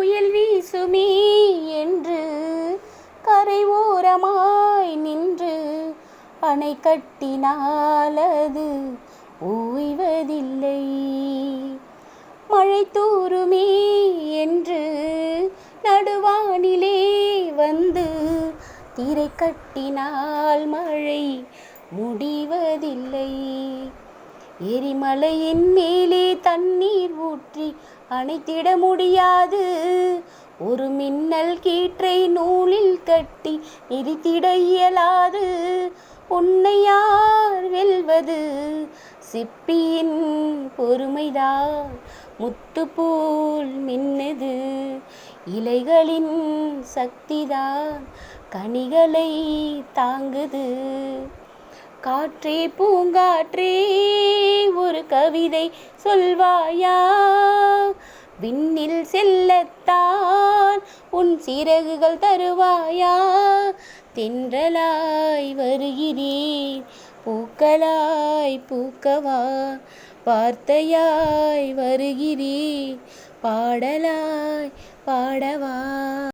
புயல் வீசுமே என்று கரை ஓரமாய் நின்று அணை கட்டினால் அது ஓய்வதில்லை. மழை தூருமே என்று நடுவானிலே வந்து திரை கட்டினால் மழை முடிவதில்லை. எரிமலையின் மேலே தண்ணீர் ஊற்றி அணைத்திட முடியாது. ஒரு மின்னல் கீற்றை நூலில் கட்டி நிறுத்திட இயலாது. உன்னை யார் வெல்வது? சிப்பியின் பொறுமைதான் முத்து போல் மின்னுது. இலைகளின் சக்திதான் கனிகளை தாங்குது. காற்றே பூங்காற்றே ஒரு கவிதை சொல்வாயா? விண்ணில் செல்லத்தான் உன் சிறகுகள் தருவாயா? தென்றலாய் வருகிறேன் பூக்களாய் பூக்கவா? வார்த்தையாய் வருகிறேன் பாடலாய் பாடவா?